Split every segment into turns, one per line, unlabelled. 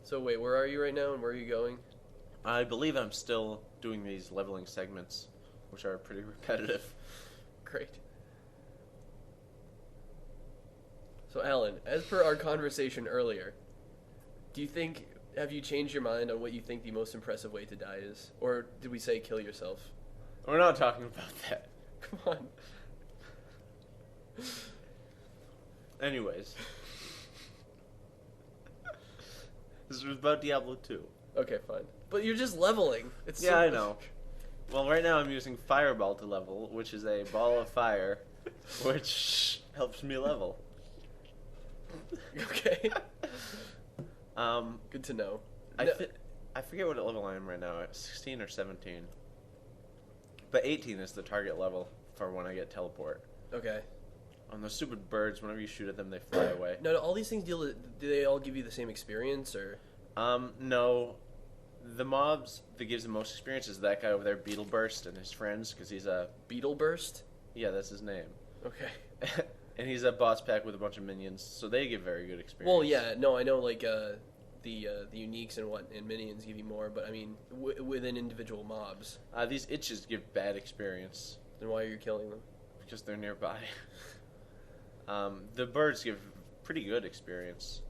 So wait, where are you right now, and where are you going?
I believe I'm still doing these leveling segments, which are pretty repetitive.
Great. So Alan, as per our conversation earlier, do you think have you changed your mind on what you think the most impressive way to die is, or did we say kill yourself?
We're not talking about that.
Come on.
Anyways. This was about Diablo 2.
Okay, fine. But you're just leveling. It's
Yeah, I know. Well, right now I'm using Fireball to level, which is a ball of fire, which helps me level.
Okay.
Um,
Good to know.
I forget what level I am right now, 16 or 17. But 18 is the target level for when I get teleport.
Okay.
On those stupid birds, whenever you shoot at them, they fly away.
No, all these things do they all give you the same experience, or?
No. The mobs that gives the most experience is that guy over there, Beetle Burst, and his friends, because he's a...
Beetle Burst?
Yeah, that's his name.
Okay.
And he's a boss pack with a bunch of minions, so they give very good experience.
Well, yeah, no, I know, like, the uniques and minions give you more, but, I mean, within individual mobs.
These itches give bad experience.
Then why are you killing them?
Because they're nearby. The birds give pretty good experience.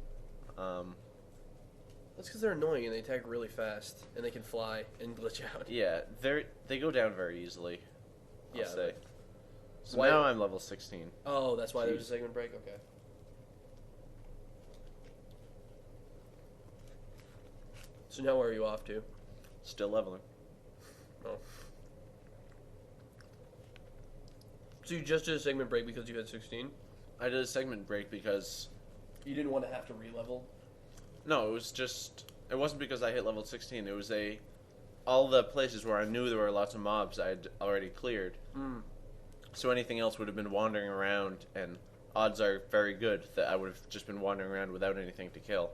That's because they're annoying and they attack really fast, and they can fly and glitch out.
Yeah, they go down very easily, I'll say. So
why...
now I'm level 16.
Oh, that's why there's a segment break? Okay. So now where are you off to?
Still leveling.
Oh. So you just did a segment break because you had 16?
I did a segment break because...
You didn't want to have to re-level?
No, it was just... It wasn't because I hit level 16. It was all the places where I knew there were lots of mobs I had already cleared.
Mm.
So anything else would have been wandering around, and odds are very good that I would have just been wandering around without anything to kill.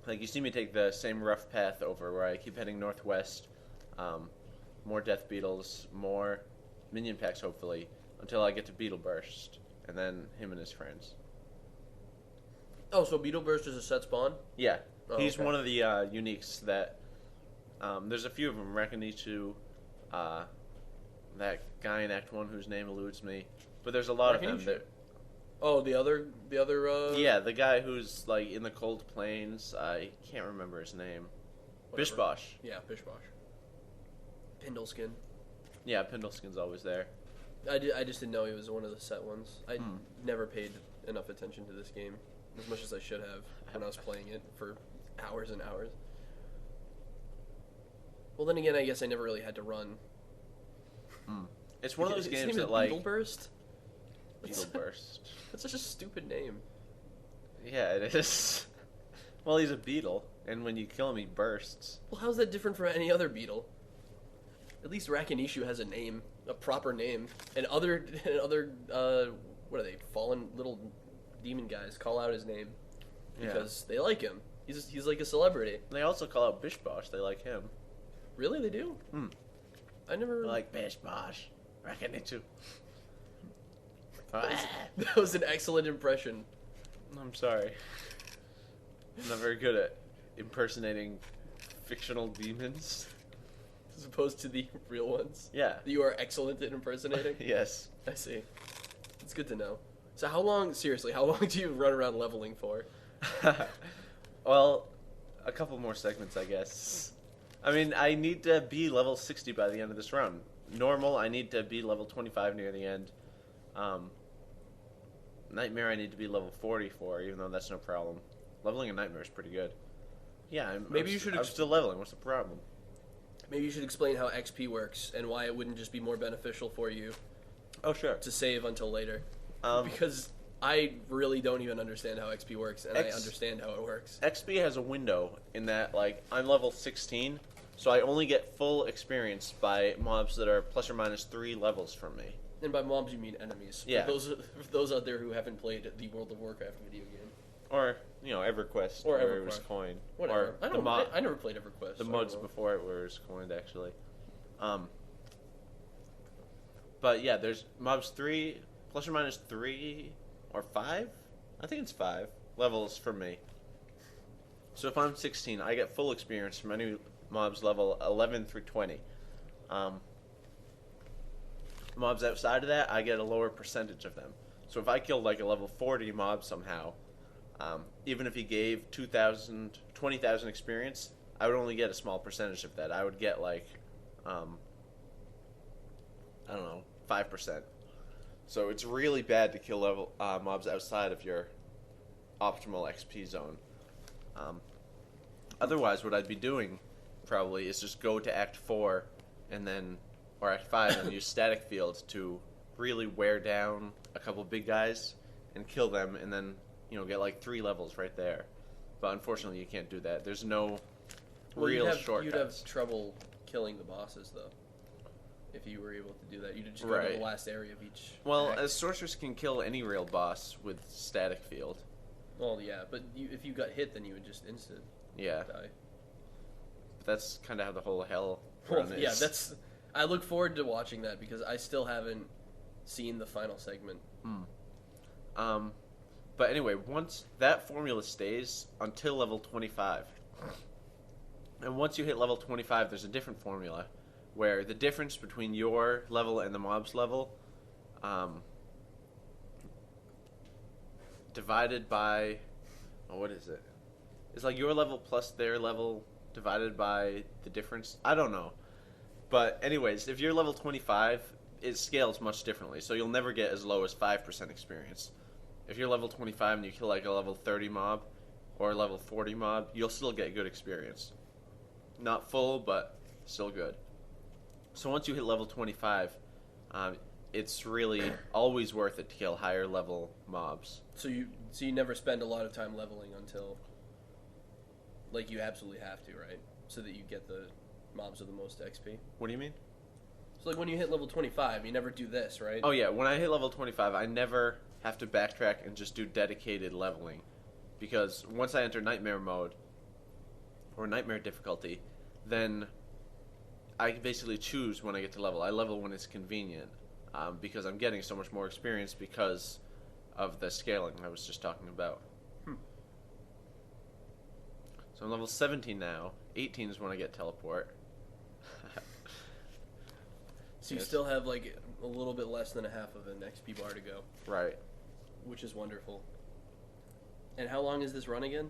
Like, you see me take the same rough path over where I keep heading northwest, more death beetles, more minion packs, hopefully, until I get to Beetle Burst, and then him and his friends.
Oh, so Beetle Burst is a set spawn?
Yeah,
oh,
he's
okay.
one of the uniques that, there's a few of them, Rakanichu, that guy in Act 1 whose name eludes me, but there's a lot of them that...
Oh, the other.
Yeah, the guy who's like in the cold plains. I can't remember his name.
Whatever.
Bishbosh.
Yeah, Bishbosh. Pindleskin.
Yeah, Pindleskin's always there.
I just didn't know he was one of the set ones. I never paid enough attention to this game, as much as I should have when I was playing it for hours and hours. Well, then again, I guess I never really had to run.
It's one of those
His
games
name
that
is
like
Beetle Burst.
Beetle Burst.
That's such a stupid name.
Yeah, it is. Well, he's a beetle, and when you kill him, he bursts.
Well, how's that different from any other beetle? At least Rakanishu has a name, a proper name, and other what are they? Fallen little demon guys call out his name because they like him. He's like a celebrity.
They also call out Bishbosh. They like him.
Really, they do? I never
They like Bishbosh. Rakanichu.
That was an excellent impression.
I'm sorry. I'm not very good at impersonating fictional demons.
As opposed to the real ones?
Yeah.
You are excellent at impersonating?
Yes.
I see. It's good to know. So how long do you run around leveling for?
Well, a couple more segments, I guess. I mean, I need to be level 60 by the end of this run. Normal, I need to be level 25 near the end. Nightmare, I need to be level 44, even though that's no problem. Leveling a Nightmare is pretty good. Yeah, I'm still leveling. What's the problem?
Maybe you should explain how XP works and why it wouldn't just be more beneficial for you.
Oh, sure.
To save until later. Because I really don't even understand how XP works, and I understand how it works.
XP has a window in that, like, I'm level 16, so I only get full experience by mobs that are plus or minus 3 levels from me.
And by mobs, you mean enemies.
Yeah.
For those out there who haven't played the World of Warcraft video game.
Or, EverQuest,
or
where it was coined.
Whatever.
Or
I never played EverQuest.
The mods before it was coined, actually. But yeah, there's mobs 3, plus or minus 3 or 5? I think it's 5 levels for me. So if I'm 16, I get full experience from any mobs level 11 through 20. Mobs outside of that, I get a lower percentage of them. So if I killed like a level 40 mob somehow, even if he gave 2,000, 20,000 experience, I would only get a small percentage of that. I would get like, I don't know, 5%. So it's really bad to kill level mobs outside of your optimal XP zone. Otherwise, what I'd be doing probably is just go to Act 4 and then, or Act 5 and use static fields to really wear down a couple big guys and kill them, and then, you know, get like 3 levels right there. But unfortunately, you can't do that. There's no real shortcuts.
You'd have trouble killing the bosses, though, if you were able to do that. You'd just go to the last area of each act.
As Sorceress can kill any real boss with static field.
Well, yeah, but if you got hit, then you would just instant die.
But that's kind of how the whole hell run is.
Yeah, I look forward to watching that because I still haven't seen the final segment.
But anyway, once that formula stays until level 25. And once you hit level 25, there's a different formula where the difference between your level and the mob's level divided by, what is it? It's like your level plus their level divided by the difference. I don't know. But anyways, if you're level 25, it scales much differently. So you'll never get as low as 5% experience. If you're level 25 and you kill like a level 30 mob or a level 40 mob, you'll still get good experience. Not full, but still good. So once you hit level 25, it's really always worth it to kill higher level mobs.
So you never spend a lot of time leveling until, like, you absolutely have to, right? So that you get the mobs with the most XP.
What do you mean?
So like when you hit level 25, you never do this, right?
Oh yeah, when I hit level 25, I never have to backtrack and just do dedicated leveling. Because once I enter Nightmare mode, or Nightmare difficulty, then I basically choose when I get to level. I level when it's convenient, because I'm getting so much more experience because of the scaling I was just talking about. So I'm level 17 now. 18 is when I get teleport.
So you still have like a little bit less than a half of an XP bar to go.
Right.
Which is wonderful. And how long is this run again?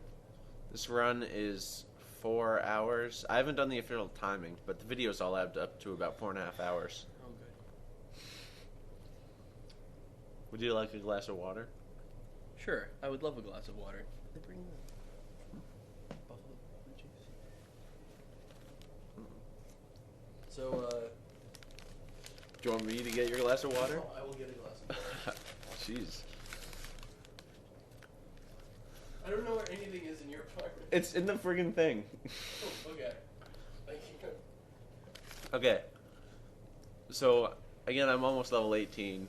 This run is 4 hours. I haven't done the official timing, but the videos all add up to about 4.5 hours.
Oh, good.
Would you like a glass of water?
Sure, I would love a glass of water. They bring the buffalo juice. So,
do you want me to get your glass of water?
No, I will get a glass of water.
Jeez.
I don't know where anything is in your apartment.
It's in the friggin' thing.
Oh, okay. Thank you.
Okay. So, again, I'm almost level 18.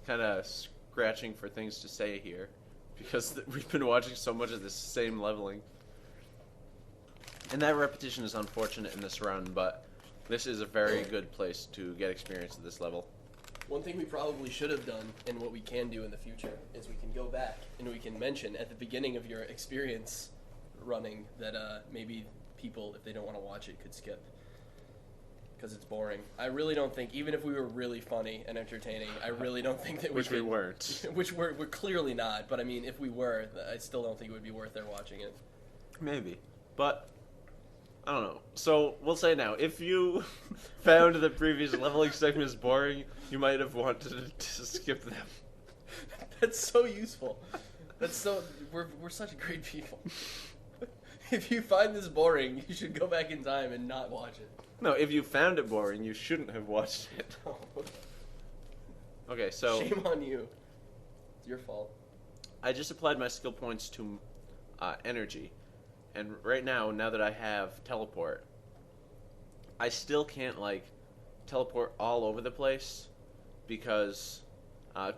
Kind of scratching for things to say here. Because we've been watching so much of this same leveling. And that repetition is unfortunate in this run, but this is a very good place to get experience at this level.
One thing we probably should have done, and what we can do in the future, is we can go back and we can mention at the beginning of your experience running that maybe people, if they don't want to watch it, could skip. Because it's boring. I really don't think, even if we were really funny and entertaining, I really don't think that
we weren't.
Which we're clearly not, but I mean, if we were, I still don't think it would be worth their watching it.
Maybe. But I don't know. So, we'll say now, if you found the previous leveling segments boring, you might have wanted to skip them.
That's so useful. We're such great people. If you find this boring, you should go back in time and not watch it.
No, if you found it boring, you shouldn't have watched it.
Oh.
Okay, so
shame on you. It's your fault.
I just applied my skill points to energy. And right now that I have teleport, I still can't, like, teleport all over the place because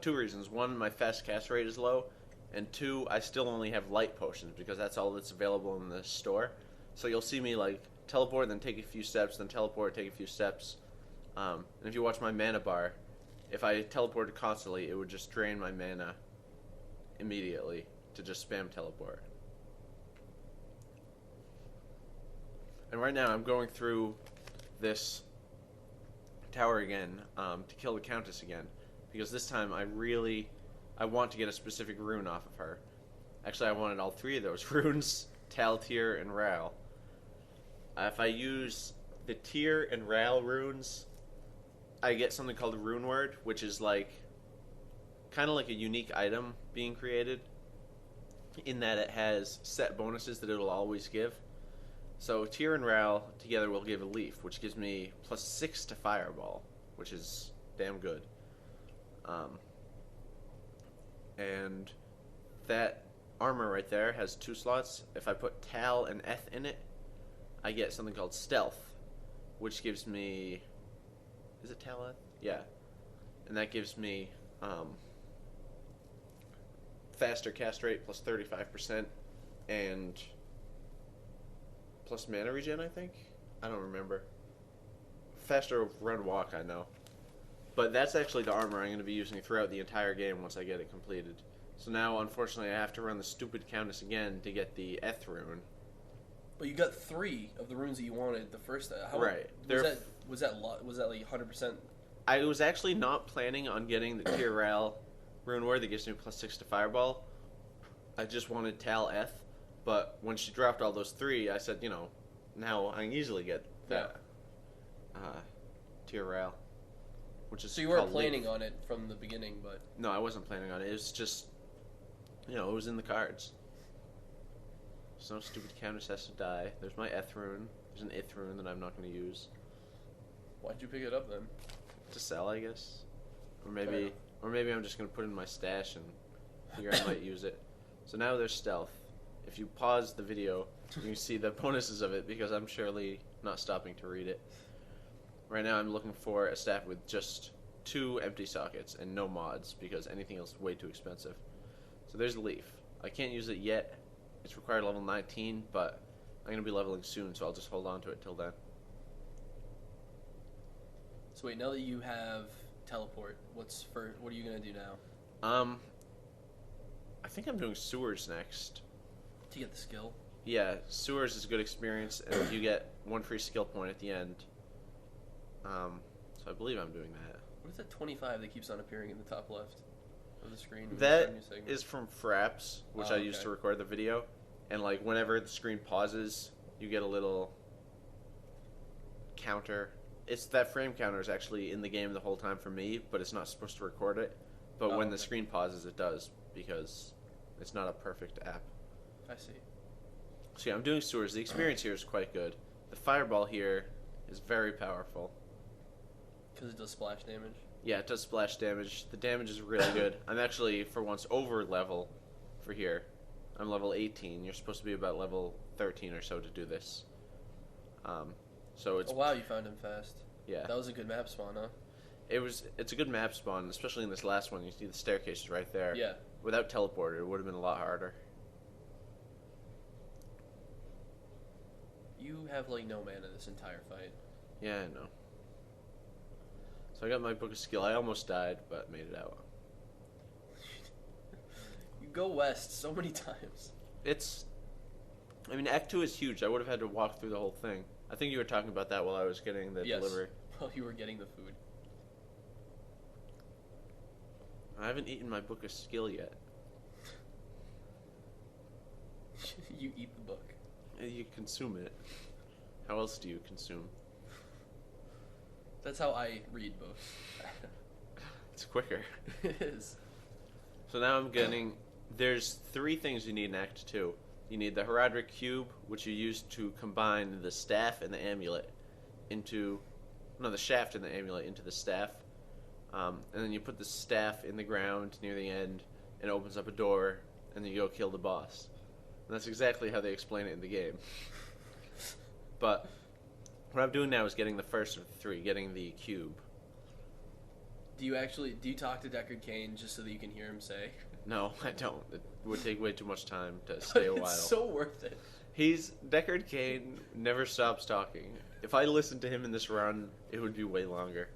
2 reasons. 1, my fast cast rate is low, and 2, I still only have light potions because that's all that's available in the store. So you'll see me, like, teleport, then take a few steps, then teleport, take a few steps. And if you watch my mana bar, if I teleported constantly, it would just drain my mana immediately to just spam teleport. And right now I'm going through this tower again to kill the Countess again. Because this time I want to get a specific rune off of her. Actually, I wanted all 3 of those runes, Tal, Tyr, and Ral. If I use the Tyr and Ral runes, I get something called a Rune Word, which is like kind of like a unique item being created in that it has set bonuses that it'll always give. So Tyr and Ral together will give a leaf, which gives me +6 to Fireball, which is damn good. And that armor right there has 2 slots. If I put Tal and Eth in it, I get something called Stealth, which gives me... Is it Tal Eth? Yeah. And that gives me faster cast rate +35% and plus mana regen, I think? I don't remember. Faster run walk, I know. But that's actually the armor I'm going to be using throughout the entire game once I get it completed. So now, unfortunately, I have to run the stupid Countess again to get the Eth rune.
But you got 3 of the runes that you wanted the first.
Right.
Was that like 100%?
I was actually not planning on getting the Tyr rune word that gives me +6 to Fireball. I just wanted Tal Eth, but when she dropped all those 3, I said, you know, now I can easily get that Tyr, which is
so you weren't planning on it from the beginning, but
no, I wasn't planning on it. It was just, you know, it was in the cards. So no stupid Countess has to die. There's my Eth rune. There's an Ith rune that I'm not going to use.
Why'd you pick it up then?
To sell, I guess. Or maybe I'm just going to put it in my stash and figure I might use it. So now there's Stealth. If you pause the video, you can see the bonuses of it because I'm surely not stopping to read it. Right now I'm looking for a staff with just 2 empty sockets and no mods because anything else is way too expensive. So there's a leaf. I can't use it yet. It's required level 19, but I'm going to be leveling soon, so I'll just hold on to it till then.
So wait, now that you have teleport, what are you gonna do now?
I think I'm doing Sewers next.
To get the skill?
Yeah, Sewers is a good experience, and you get 1 free skill point at the end. So I believe I'm doing that.
What is that 25 that keeps on appearing in the top left of the screen?
That is from Fraps, which I
okay.
used to record the video. And like whenever the screen pauses, you get a little counter. It's that frame counter is actually in the game the whole time for me, but it's not supposed to record it. But when the screen pauses, it does because it's not a perfect app.
I see.
So yeah, I'm doing Sewers. The experience here is quite good. The Fireball here is very powerful.
Because it does splash damage?
Yeah, it does splash damage. The damage is really good. I'm actually, for once, over level for here. I'm level 18. You're supposed to be about level 13 or so to do this. So it's...
Oh wow, you found him fast.
Yeah.
That was a good map spawn, huh?
It's a good map spawn, especially in this last one. You see the staircases right there.
Yeah.
Without teleporter, it would have been a lot harder.
You have like no mana this entire fight.
Yeah, I know. So I got my book of skill. I almost died, but made it out.
You go west so many times.
I mean, Act 2 is huge. I would have had to walk through the whole thing. I think you were talking about that while I was getting the delivery.
While you were getting the food.
I haven't eaten my book of skill yet.
You eat the book.
You consume it. How else do you consume?
That's how I read books.
It's quicker.
It is.
So now I'm getting... There's 3 things you need in Act 2. You need the Herodric Cube, which you use to combine the staff and the amulet into... No, the shaft and the amulet into the staff. And then you put the staff in the ground near the end, and it opens up a door, and then you go kill the boss. And that's exactly how they explain it in the game. But what I'm doing now is getting the first of the 3, getting the cube.
Do you talk to Deckard Cain just so that you can hear him say?
No, I don't. It would take way too much time to stay a while.
It's so worth it.
Deckard Cain never stops talking. If I listened to him in this run, it would be way longer.